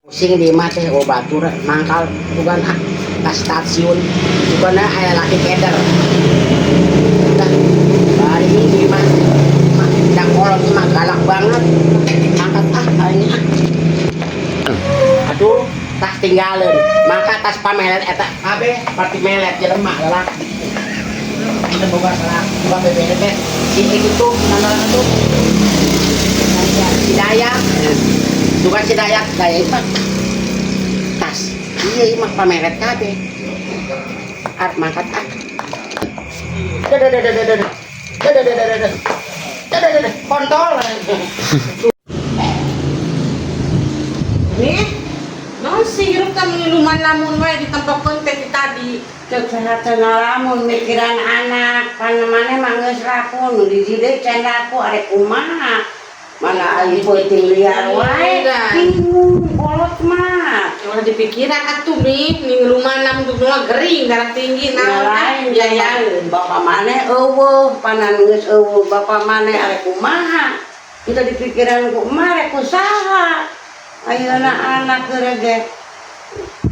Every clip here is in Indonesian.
Sing di mati batur mangkal bukan ke stasiun bukan aya laki keder dah hari ini mas dak kolot mah galak banget angkat kayaknya aduh tas tinggalin maka tas pamelet eta kabeh parti melet jelema lalaki kita boga salah boga beberes si itu tuh nana tuh si Dayak bukan si Dayak kayak itu tas iya mah pameret kabeh art mangkat kontol nih non sih hirup kan minuman lamun wae di tempat konten tadi kesehatan lamun mikiran anak panemane manggeus rapun di dieu can rapu arek kumaha mana aing peuting liar wae bingung kolot mah orang dipikiran atuh nih minuman lamun tuh gering darah tinggi lain biayaeun bapak maneh eueuh panan geus eueuh bapak maneh arek kumaha kita dipikiran ku emah rek kusaha ayeuna anak gerege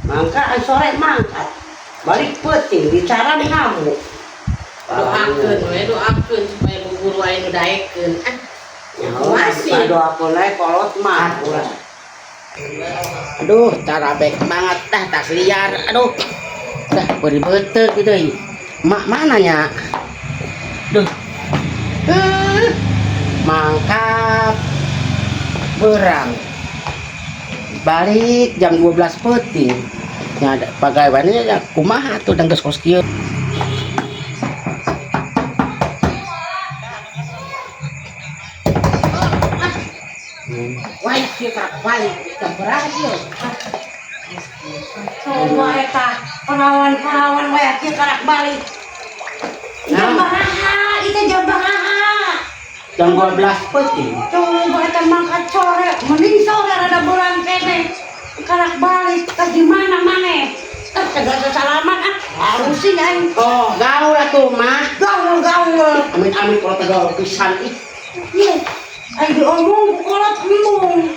mangka sore mangkat balik peuting bicara di kamu doakeun supaya bubur wae nu daekeun masih doa pulai kolot mah aduh cara baik banget dah tas liar aduh dah beri betek gitu mak mananya duh mangkap berang balik jam 12 peuting nya pagaweannya ya kumaha tuh dan geus kos kieu wae kieu ka balik jam berapa kieu coba eta perawan wae kieu karak balik jam baraha itu jam baraha jam 12 peuting coba eta mangkat sore mending sore rada bulan kene karak balik ke di mana maneh tegak salaman harusin aing oh gaul atuh mah gaul amit-amit kalau tegal pisan ih ieu aing diomong kolot bingung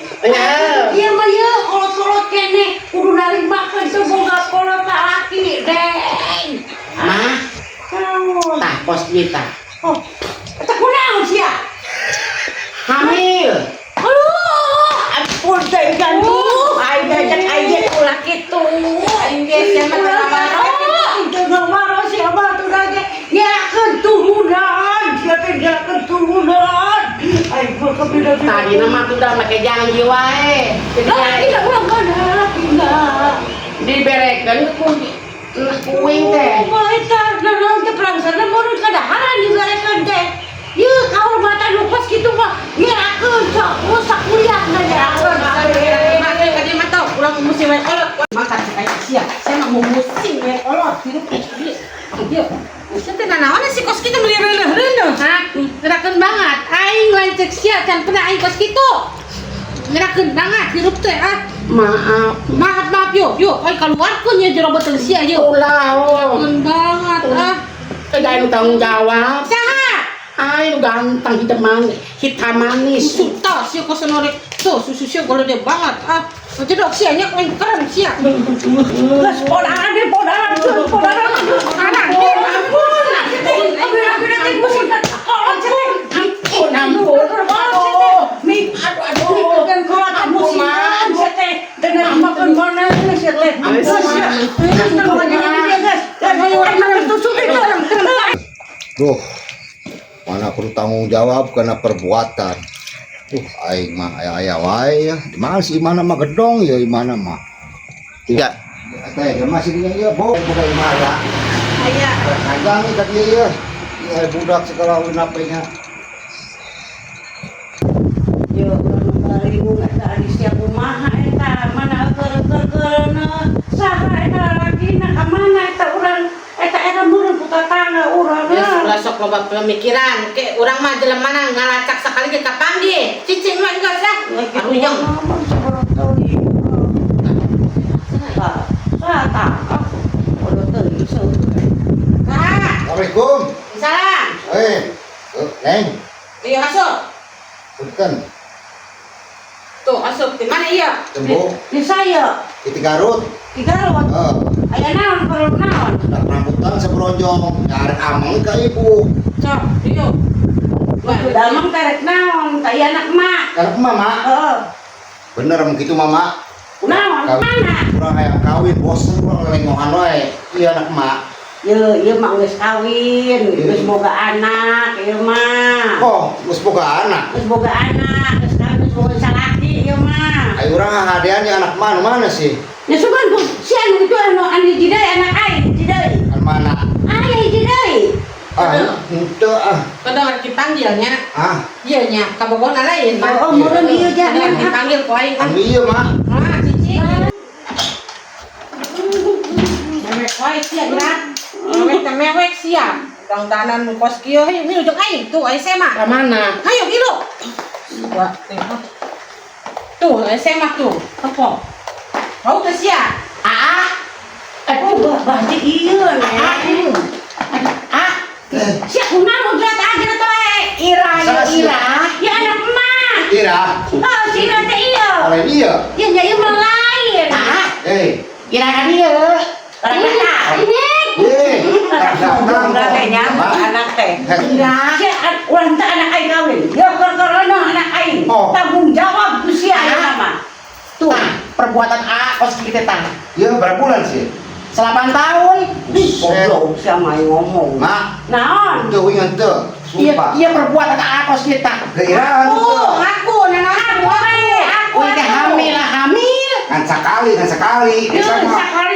iya mah ieu kolot-kolot kene kudu narimakeun teu boga kolot laki deng mah tah pos ieu tah oh eta kunaon sia hamil ampun teh gantu aing ngajak aing ulah kitu aing ge zaman maro si abah tuh lagi ngelakeun turunan sia teh ngelakeun turunan aing mah kabeda tadi nama tuh udah make janji wae tidak urang kana pindah diberekeun ku kuing teh mah eta naon teh perangsana mun kadaharan diberekeun teh ieu kaul mata lupas kitu mah ngelakeun sok rusak kuliah na ngelakeun kadi mah tau ulang musim wae kolot makan kayak sia saya mah musim wae kolot hirup ieu sia teh nanaon si kos kitu meuli reuleuh ha gerakeun banget aing lancek sia can pernah aing kos kitu gerakeun banget hirup teh maaf yo aing kaluarkeun nya jero beuteung sia ieu ulah gerakeun banget teh tanggung jawab saha aing ganteng hitam manis suta sia kos norek tuh susu sia gede banget jedok sia nya paling keren sia geus podaran ampun mi aduh kan kolot musiman sia teh dengan makan mana sia teh Duh, mana perlu tanggung jawab karena perbuatan. Aing mah aya wae ya. Di mana sih mana mah gedong ya, di mana mah. Tidak. Teh masih di ieu bau budak imara. aya Dagang tadi ieu. Ya budak sekolah unapenya. yo ribu eta sia kumaha eta mana keur saha eta lagina ka mana eta urang eta meureun putatangga urang ulah sok loba pemikiran ke urang mah jelema ngalacak sakali ge kapanggih cicing mah geus dah aruyang Assalamualaikum. salam Neng. iya masuk Punten. tuh masuk di mana iya tembok. Di saya. Itu Garut. Di Garut. Aya naon perlu naon? Dak rambutan sebrojong. Ngarek amang ka ibu. Cok, yuk. Damang karek naon? Kayak anak mak. Karep mama. Bener begitu mama. Naon mana? Kurang hayang kawin bosen kurang lengohan wae. Iya anak mak. Ieu mah geus kawin, geus boga anak, ieu mah. Oh, geus boga anak. Geus boga anak, geus kawin geus boga salaki ieu mah. Ayo urang hadiahnya anak mana sih? Ya sugan ku si anu itu anu hiji deui anak aing, hiji deui. An mana? Aya hiji deui. Henteu Kadang dipanggilnya. Iya nya, kabogona lain. Oh, meureun ieu jangan dipanggil ku aing kan. Iya, Mak. Cici. Mewek wae sia gerak. Mewek sia. Dangdanan mu kos kieu heuh mi ujung aing tuh SMA. Ka mana? Hayo gilu. Wah, tuh SMA tuh. Apa? Mau ke sia? Aduh, bahasa ieu nih. Siap kunaon udah aja tuh Ira, Ira. Ya anak emak. Ira. Oh, si Ira teh ieu. Lain iya. Ya nya mah lain. Ira kan ieu. Anak teh. Ulang teh anak aing kawin. Ya korona anak aing. Tanggung jawab tuh si aya mah. Tuh, perbuatan A kos kita tang. Iya, berapa bulan sih? 8 tahun. Goblok sama ngomong. Mak, Naon? teu ingat teu. Iya, Sumpah. iya perbuatan A kos kita. Keiraan teu. Aku Aku teh hamil. Kan sekali. Ya, sekali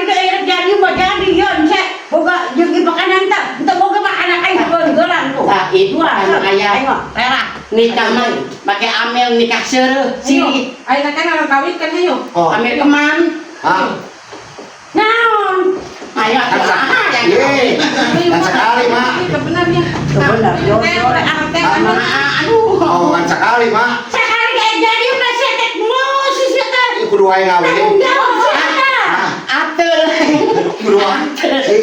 teh jadi mah jadi ya, cek. Boga jeung makanan teh. Teu boga mah anak aing geurang tuh. Nah, itu anu aya. Rela. Nikah mah make amel nikah seureuh sih. ayeuna kan orang kawin kan hayo. Amel keman. Naon? Ayo Kan sekali, Mak. Itu benar ya. Benar, yo. Aduh. Oh, kan sekali, Mak. Sekali kayak jadi udah setek musis eta. Iku kudu wae ngawin. Jawab siapa? Atel. Kudu wae.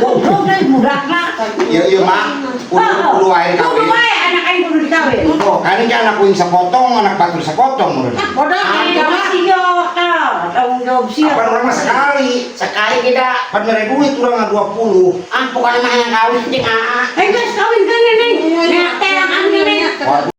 Goblok deh budak mah. Iya, Mak. Kudu wae Kudu ngawin. wae anak aing kudu dikawin. Oh, kan ini anak kuing sepotong, anak batur sepotong menurut. Bodoh tanggung jawab sih yo. Tanggung jawab sih. Apa orang mah sekali. Sekali kita Pan mere duit urang 20. bukan mah yang kawin jeung AA. Guys, kawin kan nih. Nek teh ambil nih.